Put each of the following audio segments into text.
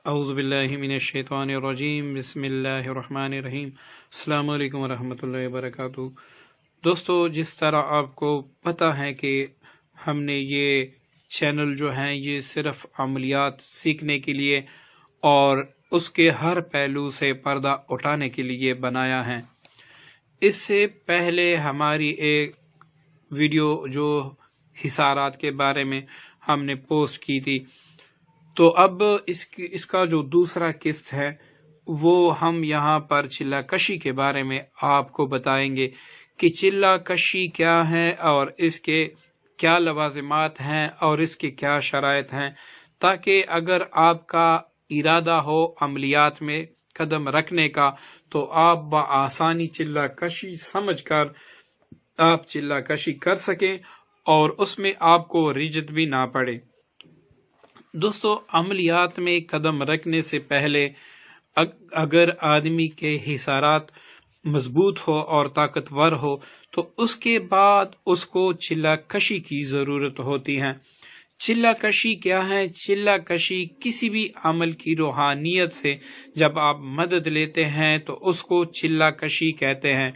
اعوذ باللہ من الشیطان الرجیم بسم اللہ الرحمن الرحیم السلام علیکم ورحمۃ اللہ وبرکاتہ۔ دوستو، جس طرح آپ کو پتہ ہے کہ ہم نے یہ چینل جو ہیں یہ صرف عملیات سیکھنے کے لیے اور اس کے ہر پہلو سے پردہ اٹھانے کے لیے بنایا ہے۔ اس سے پہلے ہماری ایک ویڈیو جو حصارات کے بارے میں ہم نے پوسٹ کی تھی، تو اب اس کا جو دوسرا قسط ہے وہ ہم یہاں پر چلہ کشی کے بارے میں آپ کو بتائیں گے کہ چلہ کشی کیا ہے اور اس کے کیا لوازمات ہیں اور اس کے کیا شرائط ہیں، تاکہ اگر آپ کا ارادہ ہو عملیات میں قدم رکھنے کا تو آپ بآسانی چلہ کشی سمجھ کر آپ چلہ کشی کر سکیں اور اس میں آپ کو رجت بھی نہ پڑے۔ دوستو، عملیات میں قدم رکھنے سے پہلے اگر آدمی کے حصارات مضبوط ہو اور طاقتور ہو تو اس کے بعد اس کو چلہ کشی کی ضرورت ہوتی ہے۔ چلہ کشی کیا ہے؟ چلہ کشی کسی بھی عمل کی روحانیت سے جب آپ مدد لیتے ہیں تو اس کو چلہ کشی کہتے ہیں،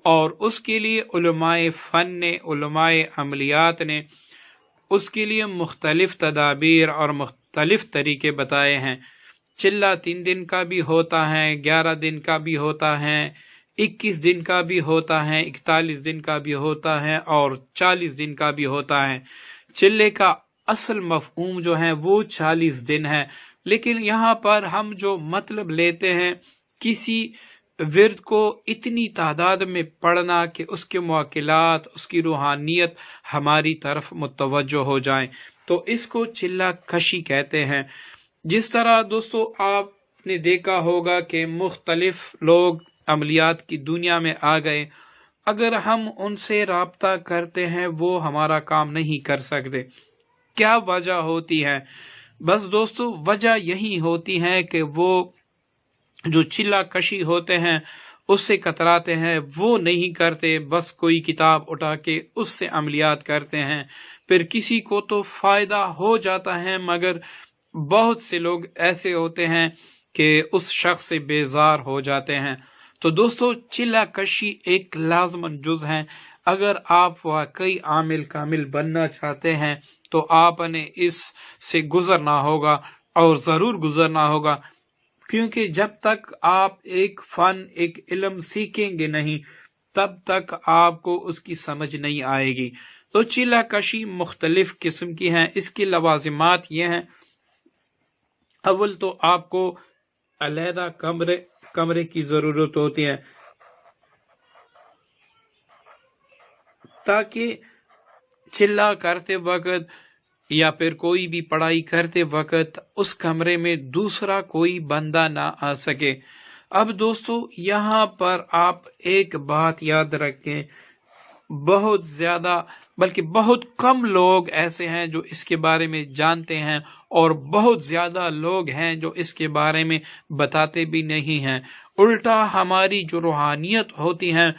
اور اس کے لیے علماء فن نے، علماء عملیات نے اس کے لیے مختلف تدابیر اور مختلف طریقے بتائے ہیں۔ چلہ 3 دن کا بھی ہوتا ہے، 11 دن کا بھی ہوتا ہے، 21 دن کا بھی ہوتا ہے، 41 دن کا بھی ہوتا ہے اور 40 دن کا بھی ہوتا ہے۔ چلے کا اصل مفہوم جو ہے وہ 40 دن ہے، لیکن یہاں پر ہم جو مطلب لیتے ہیں کسی ورد کو اتنی تعداد میں پڑھنا کہ اس کے مواکلات، اس کی روحانیت ہماری طرف متوجہ ہو جائیں، تو اس کو چلہ کشی کہتے ہیں۔ جس طرح دوستو آپ نے دیکھا ہوگا کہ مختلف لوگ عملیات کی دنیا میں آ گئے، اگر ہم ان سے رابطہ کرتے ہیں وہ ہمارا کام نہیں کر سکتے۔ کیا وجہ ہوتی ہے؟ بس دوستو، وجہ یہی ہوتی ہے کہ وہ جو چلہ کشی ہوتے ہیں اس سے کتراتے ہیں، وہ نہیں کرتے، بس کوئی کتاب اٹھا کے اس سے عملیات کرتے ہیں۔ پھر کسی کو تو فائدہ ہو جاتا ہے، مگر بہت سے لوگ ایسے ہوتے ہیں کہ اس شخص سے بیزار ہو جاتے ہیں۔ تو دوستو، چلہ کشی ایک لازمن جز ہے۔ اگر آپ واقعی عامل کامل بننا چاہتے ہیں تو آپ نے اس سے گزرنا ہوگا، اور ضرور گزرنا ہوگا، کیونکہ جب تک آپ ایک فن، ایک علم سیکھیں گے نہیں تب تک آپ کو اس کی سمجھ نہیں آئے گی۔ تو چلہ کشی مختلف قسم کی ہیں۔ اس کے لوازمات یہ ہیں: اول تو آپ کو علیحدہ کمرے کی ضرورت ہوتی ہے، تاکہ چلہ کرتے وقت یا پھر کوئی بھی پڑھائی کرتے وقت اس کمرے میں دوسرا کوئی بندہ نہ آ سکے۔ اب دوستو، یہاں پر آپ ایک بات یاد رکھیں، بہت زیادہ بلکہ بہت کم لوگ ایسے ہیں جو اس کے بارے میں جانتے ہیں، اور بہت زیادہ لوگ ہیں جو اس کے بارے میں بتاتے بھی نہیں ہیں۔ الٹا ہماری جو روحانیت ہوتی ہیں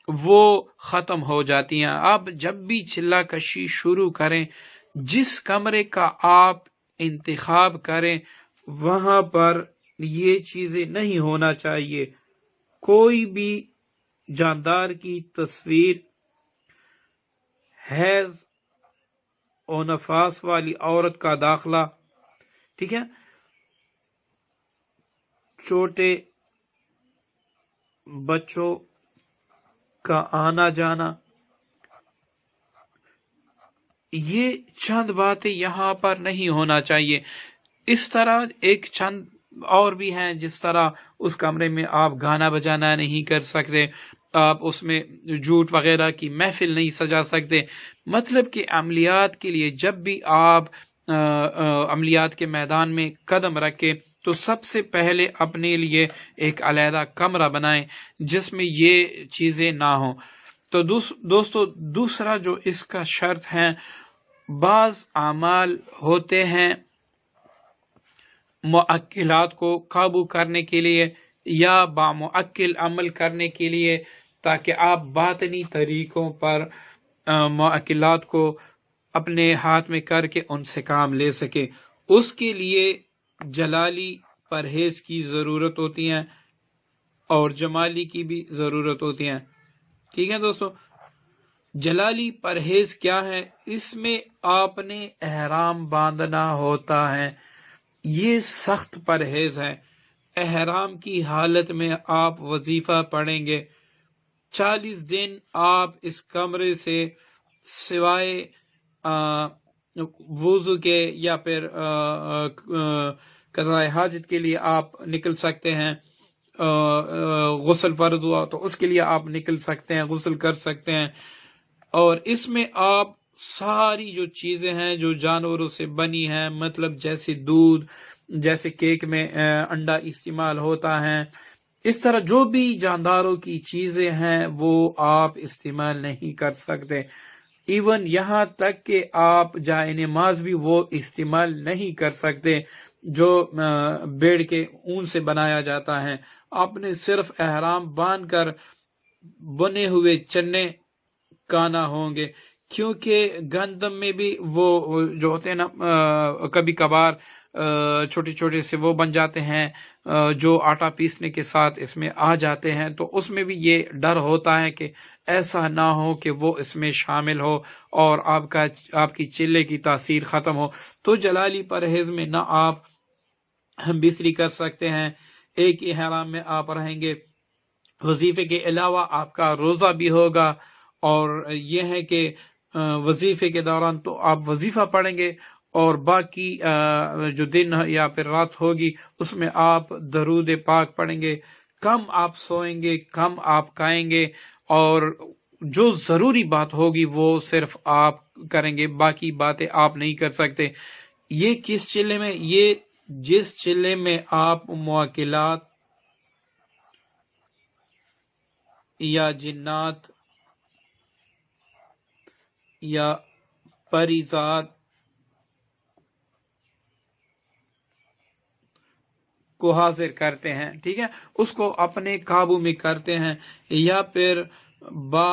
وہ ختم ہو جاتی ہیں۔ آپ جب بھی چلہ کشی شروع کریں، جس کمرے کا آپ انتخاب کریں وہاں پر یہ چیزیں نہیں ہونا چاہیے: کوئی بھی جاندار کی تصویر، حیض اور نفاس والی عورت کا داخلہ، ٹھیک ہے، چھوٹے بچوں کا آنا جانا، یہ چند باتیں یہاں پر نہیں ہونا چاہیے۔ اس طرح ایک چند اور بھی ہیں، جس طرح اس کمرے میں آپ گانا بجانا نہیں کر سکتے، آپ اس میں جھوٹ وغیرہ کی محفل نہیں سجا سکتے۔ مطلب کہ عملیات کے لیے جب بھی آپ عملیات کے میدان میں قدم رکھیں تو سب سے پہلے اپنے لیے ایک علیحدہ کمرہ بنائیں جس میں یہ چیزیں نہ ہوں۔ تو دوستو، دوسرا جو اس کا شرط ہے، بعض اعمال ہوتے ہیں معقلات کو قابو کرنے کے لیے یا بامعقل عمل کرنے کے لیے، تاکہ آپ باطنی طریقوں پر معقلات کو اپنے ہاتھ میں کر کے ان سے کام لے سکیں۔ اس کے لیے جلالی پرہیز کی ضرورت ہوتی ہے اور جمالی کی بھی ضرورت ہوتی ہے. ٹھیک ہے دوستو، جلالی پرہیز کیا ہے؟ اس میں آپ نے احرام باندھنا ہوتا ہے. یہ سخت پرہیز ہے. احرام کی حالت میں آپ وظیفہ پڑھیں گے. 40 دن آپ اس کمرے سے سوائے وضو کے یا پھر قضاء حاجت کے لیے آپ نکل سکتے ہیں. غسل فرض ہوا تو اس کے لیے آپ نکل سکتے ہیں، غسل کر سکتے ہیں. اور اس میں آپ ساری جو چیزیں ہیں جو جانوروں سے بنی ہیں، مطلب جیسے دودھ، جیسے کیک میں انڈا استعمال ہوتا ہے، اس طرح جو بھی جانداروں کی چیزیں ہیں وہ آپ استعمال نہیں کر سکتے. ایون یہاں تک کہ آپ جائے نماز بھی وہ استعمال نہیں کر سکتے جو بیڑ کے اون سے بنایا جاتا ہے. آپ نے صرف احرام باندھ کر بنے ہوئے چنے کانا ہوں گے، کیونکہ گندم میں بھی وہ جو ہوتے ہیں نا کبھی کبھار چھوٹے چھوٹے سے وہ بن جاتے ہیں جو آٹا پیسنے کے ساتھ اس میں آ جاتے ہیں، تو اس میں بھی یہ ڈر ہوتا ہے کہ ایسا نہ ہو کہ وہ اس میں شامل ہو اور آپ کی چلے کی تاثیر ختم ہو. تو جلالی پرہیز میں نہ آپ ہم بستری کر سکتے ہیں، ایک ہی احرام میں آپ رہیں گے. وظیفے کے علاوہ آپ کا روزہ بھی ہوگا، اور یہ ہے کہ وظیفے کے دوران تو آپ وظیفہ پڑھیں گے، اور باقی جو دن یا پھر رات ہوگی اس میں آپ درود پاک پڑھیں گے. کم آپ سوئیں گے، کم آپ کھائیں گے، اور جو ضروری بات ہوگی وہ صرف آپ کریں گے، باقی باتیں آپ نہیں کر سکتے. یہ کس چلے میں؟ یہ جس چلے میں آپ موکلات یا جنات یا پریزاد کو حاضر کرتے ہیں، ٹھیک ہے، اس کو اپنے قابو میں کرتے ہیں، یا پھر با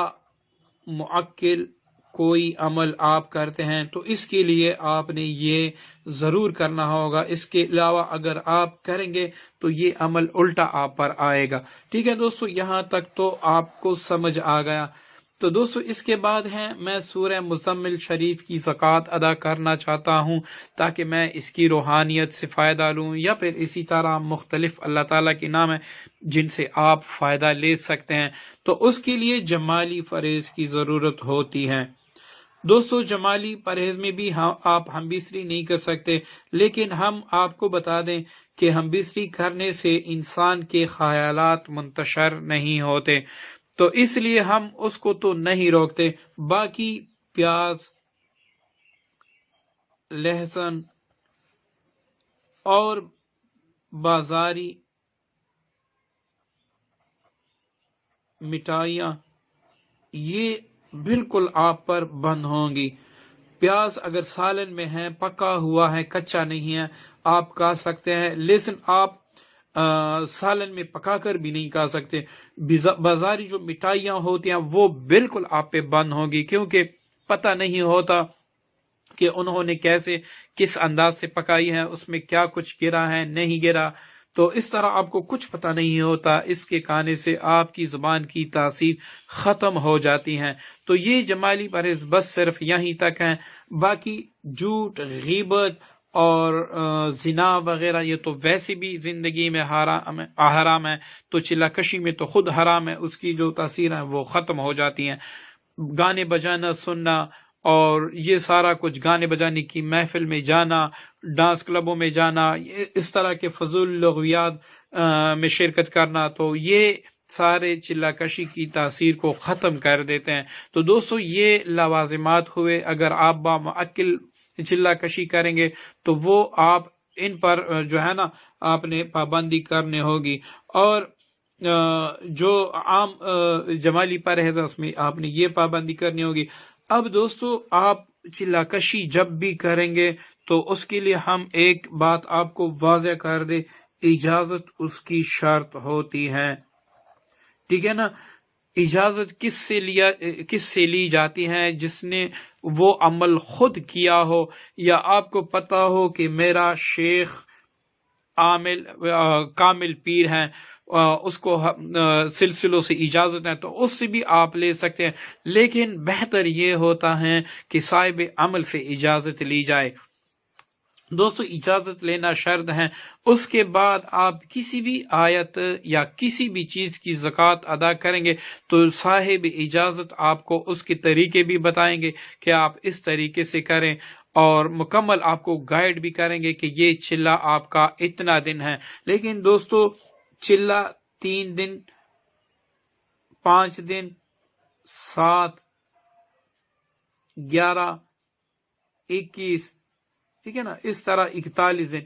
معقل کوئی عمل آپ کرتے ہیں، تو اس کے لیے آپ نے یہ ضرور کرنا ہوگا. اس کے علاوہ اگر آپ کریں گے تو یہ عمل الٹا آپ پر آئے گا. ٹھیک ہے دوستو، یہاں تک تو آپ کو سمجھ آ گیا. تو دوستو اس کے بعد میں سورہ مزمل شریف کی زکوٰۃ ادا کرنا چاہتا ہوں تاکہ میں اس کی روحانیت سے فائدہ لوں، یا پھر اسی طرح مختلف اللہ تعالیٰ کے نام ہیں جن سے آپ فائدہ لے سکتے ہیں. تو اس کے لیے جمالی پرہیز کی ضرورت ہوتی ہے. دوستو جمالی پرہیز میں بھی آپ ہم بستری نہیں کر سکتے، لیکن ہم آپ کو بتا دیں کہ ہم بستری کرنے سے انسان کے خیالات منتشر نہیں ہوتے، تو اس لیے ہم اس کو تو نہیں روکتے. باقی پیاز، لہسن اور بازاری مٹھائیاں یہ بالکل آپ پر بند ہوں گی. پیاز اگر سالن میں ہے، پکا ہوا ہے، کچا نہیں ہے، آپ کھا سکتے ہیں، لیکن آپ سالن میں پکا کر بھی نہیں کھا سکتے. بازاری جو مٹھائیاں ہوتی ہیں وہ بالکل آپ پہ بند ہوگی، کیونکہ پتہ نہیں ہوتا کہ انہوں نے کس انداز سے پکائی ہے، اس میں کیا کچھ گرا ہے، نہیں گرا. تو اس طرح آپ کو کچھ پتہ نہیں ہوتا، اس کے کھانے سے آپ کی زبان کی تاثیر ختم ہو جاتی ہیں. تو یہ جمالی پرہیز بس صرف یہیں تک ہے. باقی جھوٹ، غیبت اور زنا وغیرہ یہ تو ویسے بھی زندگی میں حرام ہے، تو چلہ کشی میں تو خود حرام ہے، اس کی جو تاثیر ہے وہ ختم ہو جاتی ہیں. گانے بجانا سننا اور یہ سارا کچھ، گانے بجانے کی محفل میں جانا، ڈانس کلبوں میں جانا، اس طرح کے فضول لغویات میں شرکت کرنا، تو یہ سارے چلہ کشی کی تاثیر کو ختم کر دیتے ہیں. تو دوستو یہ لوازمات ہوئے. اگر آپ باعقل چلہ کشی کریں گے تو وہ آپ ان پر جو ہے نا آپ نے پابندی کرنے ہوگی. اور جو عام جمالی پرہیز اس میں آپ نے یہ پابندی کرنی ہوگی. اب دوستو آپ چلہ کشی جب بھی کریں گے تو اس کے لیے ہم ایک بات آپ کو واضح کر دیں، اجازت اس کی شرط ہوتی ہے. ٹھیک ہے نا؟ اجازت کس سے لی جاتی ہے؟ جس نے وہ عمل خود کیا ہو، یا آپ کو پتا ہو کہ میرا شیخ کامل پیر ہیں، اس کو سلسلوں سے اجازت ہے تو اس سے بھی آپ لے سکتے ہیں، لیکن بہتر یہ ہوتا ہے کہ صاحب عمل سے اجازت لی جائے۔ دوستو اجازت لینا شرط ہے، اس کے بعد آپ کسی بھی آیت یا کسی بھی چیز کی زکوٰۃ ادا کریں گے تو صاحب اجازت آپ کو اس کے طریقے بھی بتائیں گے کہ آپ اس طریقے سے کریں، اور مکمل آپ کو گائیڈ بھی کریں گے کہ یہ چلہ آپ کا اتنا دن ہے۔ لیکن دوستو چلہ 3 دن، 5 دن، 7، 11، 21، ٹھیک ہے نا، اس طرح 41 دن،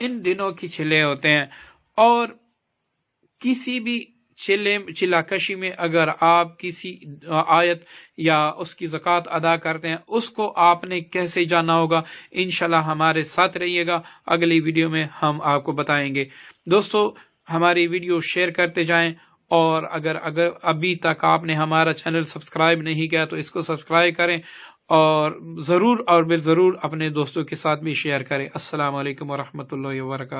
ان دنوں کی چلے ہوتے ہیں۔ اور کسی بھی چلہ کشی میں اگر آپ کسی آیت یا اس کی زکوٰۃ ادا کرتے ہیں، اس کو آپ نے کیسے جانا ہوگا، انشاءاللہ ہمارے ساتھ رہیے گا، اگلی ویڈیو میں ہم آپ کو بتائیں گے۔ دوستو ہماری ویڈیو شیئر کرتے جائیں، اور اگر ابھی تک آپ نے ہمارا چینل سبسکرائب نہیں کیا تو اس کو سبسکرائب کریں، اور ضرور اور بالضرور اپنے دوستوں کے ساتھ بھی شیئر کریں۔ السلام علیکم ورحمۃ اللہ وبرکاتہ۔